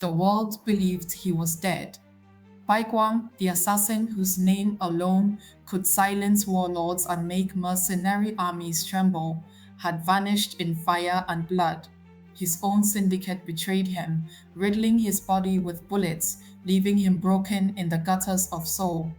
The world believed he was dead. Bi-Gwang, the assassin whose name alone could silence warlords and make mercenary armies tremble, had vanished in fire and blood. His own syndicate betrayed him, riddling his body with bullets, leaving him broken in the gutters of soul.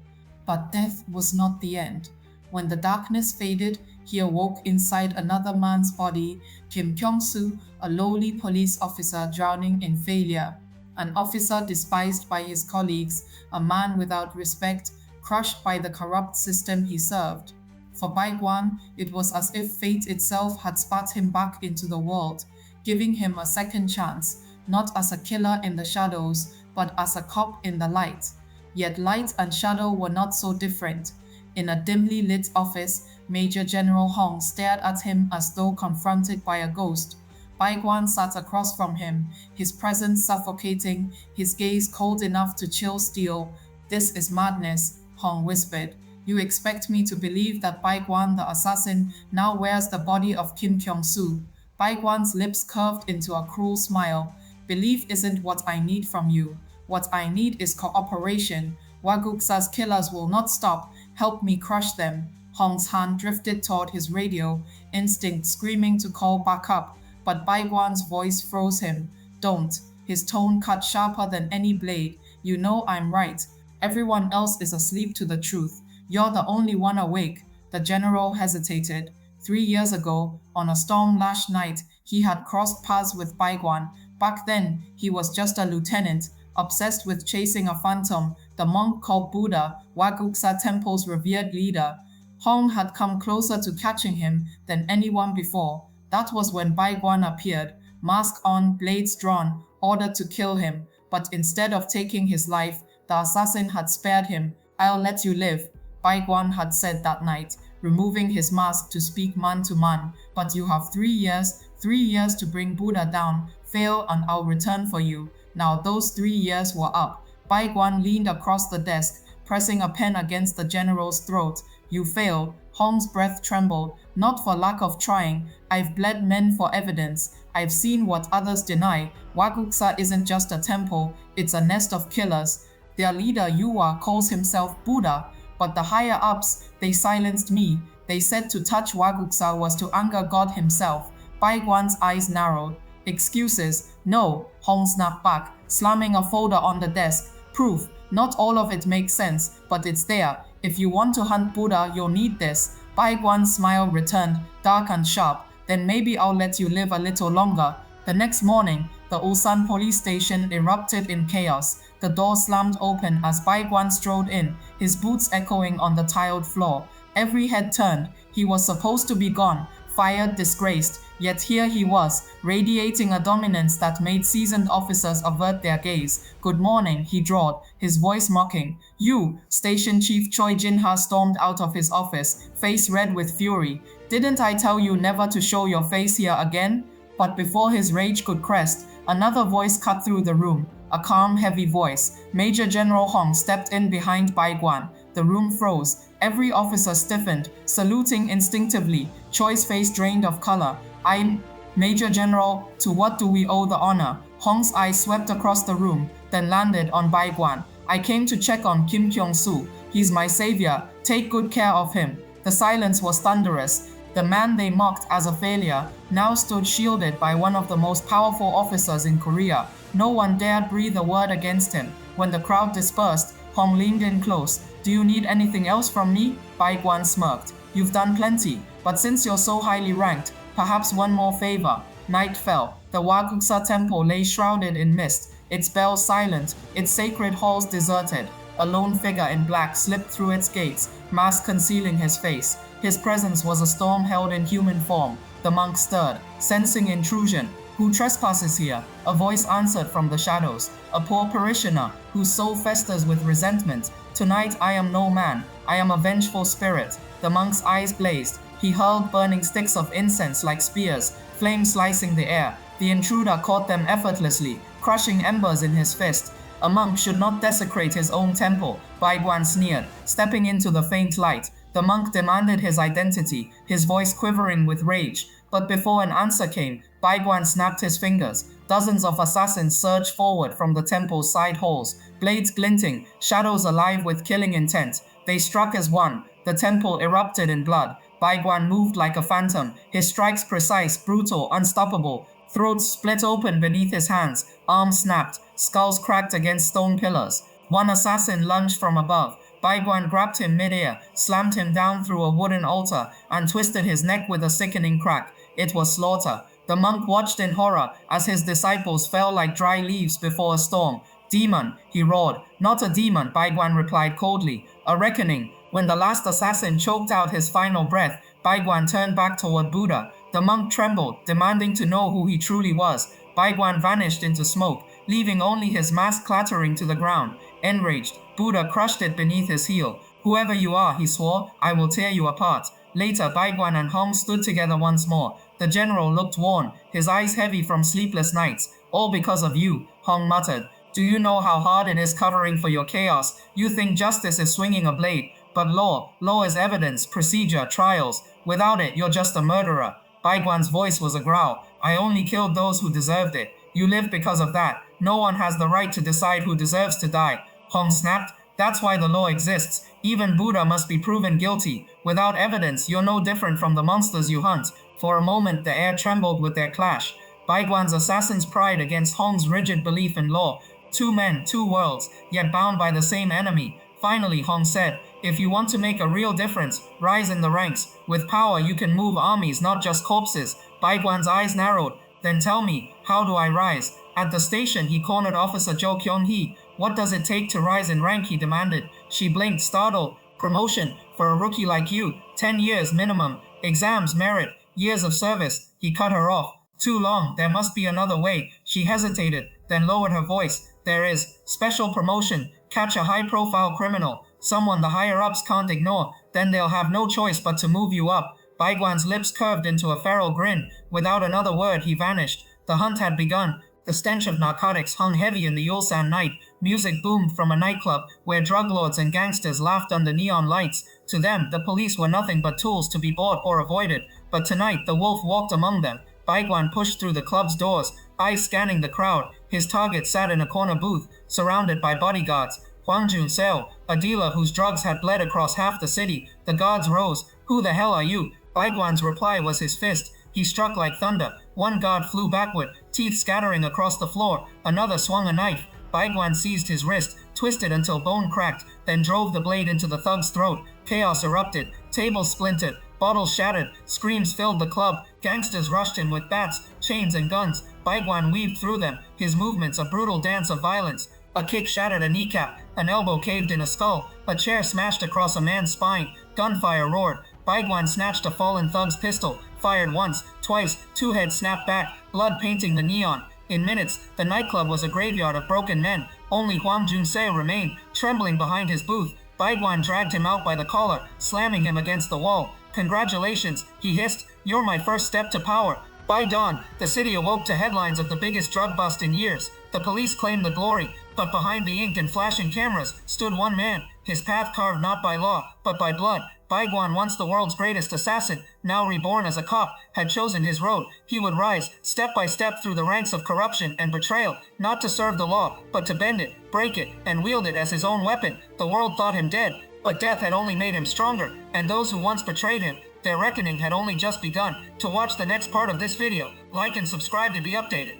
But death was not the end. When the darkness faded, he awoke inside another man's body, Kim Gyeongsoo, a lowly police officer drowning in failure. An officer despised by his colleagues, a man without respect, crushed by the corrupt system he served. For Bi-Gwang, it was as if fate itself had spat him back into the world, giving him a second chance, not as a killer in the shadows, but as a cop in the light. Yet light and shadow were not so different. In a dimly lit office, Major General Hong stared at him as though confronted by a ghost. Bi-Gwang sat across from him, his presence suffocating, his gaze cold enough to chill steel. "This is madness," Hong whispered. "You expect me to believe that Bi-Gwang the assassin now wears the body of Kim Gyeongsoo?" Bi-Gwang's lips curved into a cruel smile. "Belief isn't what I need from you. What I need is cooperation. Hwaguksa's killers will not stop. Help me crush them." Hong's hand drifted toward his radio, instinct screaming to call back up. But Bi-Gwang's voice froze him. "Don't." His tone cut sharper than any blade. "You know I'm right. Everyone else is asleep to the truth. You're the only one awake." The general hesitated. 3 years ago, on a storm-lashed night, he had crossed paths with Bi-Gwang. Back then, he was just a lieutenant, obsessed with chasing a phantom, the monk called Buddha, Hwaguksa Temple's revered leader. Hong had come closer to catching him than anyone before. That was when Bi-Gwang appeared, mask on, blades drawn, ordered to kill him. But instead of taking his life, the assassin had spared him. "I'll let you live," Bi-Gwang had said that night, removing his mask to speak man to man. "But you have 3 years to bring Buddha down. Fail and I'll return for you." Now those 3 years were up. Bi-Gwang leaned across the desk, pressing a pen against the general's throat. "You failed." Hong's breath trembled. "Not for lack of trying. I've bled men for evidence. I've seen what others deny. Hwaguksa isn't just a temple, it's a nest of killers. Their leader, Yuwa, calls himself Buddha. But the higher-ups, they silenced me. They said to touch Hwaguksa was to anger God himself." Bai-Gwan's eyes narrowed. "Excuses? No," Hong snapped back, slamming a folder on the desk. "Proof. Not all of it makes sense, but it's there. If you want to hunt Buddha, you'll need this." Bai-Gwan's smile returned, dark and sharp. "Then maybe I'll let you live a little longer." The next morning, the Ulsan police station erupted in chaos. The door slammed open as Bai-Gwan strode in, his boots echoing on the tiled floor. Every head turned. He was supposed to be gone, fired, disgraced. Yet here he was, radiating a dominance that made seasoned officers avert their gaze. "Good morning," he drawled, his voice mocking. "You!" Station Chief Choi Jin-ha stormed out of his office, face red with fury. "Didn't I tell you never to show your face here again?" But before his rage could crest, another voice cut through the room. A calm, heavy voice. Major General Hong stepped in behind Bai-Gwan. The room froze. Every officer stiffened, saluting instinctively. Choi's face drained of color. "I'm Major General, to what do we owe the honor?" Hong's eyes swept across the room, then landed on Bai-Gwan. "I came to check on Kim Gyeongsoo. He's my savior. Take good care of him." The silence was thunderous. The man they mocked as a failure now stood shielded by one of the most powerful officers in Korea. No one dared breathe a word against him. When the crowd dispersed, Hong leaned in close. "Do you need anything else from me?" Bai-Gwan smirked. "You've done plenty, but since you're so highly ranked, perhaps one more favor." Night fell. The Hwaguksa temple lay shrouded in mist, its bells silent, its sacred halls deserted. A lone figure in black slipped through its gates, mask concealing his face. His presence was a storm held in human form. The monk stirred, sensing intrusion. "Who trespasses here?" A voice answered from the shadows. "A poor parishioner, whose soul festers with resentment. Tonight I am no man. I am a vengeful spirit." The monk's eyes blazed. He hurled burning sticks of incense like spears, flames slicing the air. The intruder caught them effortlessly, crushing embers in his fist. "A monk should not desecrate his own temple," Bai-Gwan sneered, stepping into the faint light. The monk demanded his identity, his voice quivering with rage. But before an answer came, Bai-Gwan snapped his fingers. Dozens of assassins surged forward from the temple's side halls, blades glinting, shadows alive with killing intent. They struck as one. The temple erupted in blood. Bi-Gwang moved like a phantom, his strikes precise, brutal, unstoppable. Throats split open beneath his hands, arms snapped, skulls cracked against stone pillars. One assassin lunged from above. Bi-Gwang grabbed him mid-air, slammed him down through a wooden altar, and twisted his neck with a sickening crack. It was slaughter. The monk watched in horror as his disciples fell like dry leaves before a storm. Demon, he roared. Not a demon, Bi-Gwang replied coldly. A reckoning. When the last assassin choked out his final breath, Bi-Gwang turned back toward Buddha. The monk trembled, demanding to know who he truly was. Bi-Gwang vanished into smoke, leaving only his mask clattering to the ground. Enraged, Buddha crushed it beneath his heel. Whoever you are, he swore, I will tear you apart. Later, Bi-Gwang and Hong stood together once more. The general looked worn, his eyes heavy from sleepless nights. All because of you, Hong muttered. Do you know how hard it is covering for your chaos? You think justice is swinging a blade. But law is evidence, procedure, trials. Without it, you're just a murderer. Bi-Gwang's voice was a growl. I only killed those who deserved it. You live because of that. No one has the right to decide who deserves to die. Hong snapped. That's why the law exists. Even Buddha must be proven guilty. Without evidence, you're no different from the monsters you hunt. For a moment, the air trembled with their clash. Bi-Gwang's assassin's pride against Hong's rigid belief in law. Two men, two worlds, yet bound by the same enemy. Finally, Hong said, if you want to make a real difference, rise in the ranks. With power, you can move armies, not just corpses. Bi-Gwang's eyes narrowed. Then tell me, how do I rise? At the station, he cornered Officer Jo Kyung-hee. What does it take to rise in rank, he demanded. She blinked, startled. Promotion, for a rookie like you, 10 years minimum. Exams, merit, years of service. He cut her off. Too long, there must be another way. She hesitated, then lowered her voice. There is. Special promotion. Catch a high-profile criminal. Someone the higher-ups can't ignore. Then they'll have no choice but to move you up. Bi-Gwang's lips curved into a feral grin. Without another word, he vanished. The hunt had begun. The stench of narcotics hung heavy in the Ulsan night. Music boomed from a nightclub where drug lords and gangsters laughed under neon lights. To them, the police were nothing but tools to be bought or avoided. But tonight, the wolf walked among them. Bi-Gwang pushed through the club's doors, eyes scanning the crowd. His target sat in a corner booth, surrounded by bodyguards. Hwang Jun-seo, a dealer whose drugs had bled across half the city. The guards rose. Who the hell are you? Bi-Gwang's reply was his fist. He struck like thunder. One guard flew backward, teeth scattering across the floor. Another swung a knife. Bi-Gwang seized his wrist, twisted until bone cracked, then drove the blade into the thug's throat. Chaos erupted. Tables splintered. Bottles shattered. Screams filled the club. Gangsters rushed in with bats, chains, and guns. Bi-Gwang weaved through them, his movements a brutal dance of violence. A kick shattered a kneecap. An elbow caved in a skull. A chair smashed across a man's spine. Gunfire roared. Bi-Gwang snatched a fallen thug's pistol, fired once, twice, two heads snapped back, blood painting the neon. In minutes, the nightclub was a graveyard of broken men. Only Hwang Jun-seo remained, trembling behind his booth. Bi-Gwang dragged him out by the collar, slamming him against the wall. Congratulations, he hissed. You're my first step to power. By dawn, the city awoke to headlines of the biggest drug bust in years. The police claimed the glory, but behind the ink and flashing cameras stood one man, his path carved not by law, but by blood. Bi-Gwang, once the world's greatest assassin, now reborn as a cop, had chosen his road. He would rise, step by step through the ranks of corruption and betrayal, not to serve the law, but to bend it, break it, and wield it as his own weapon. The world thought him dead, but death had only made him stronger, and those who once betrayed him, their reckoning had only just begun. To watch the next part of this video, like and subscribe to be updated.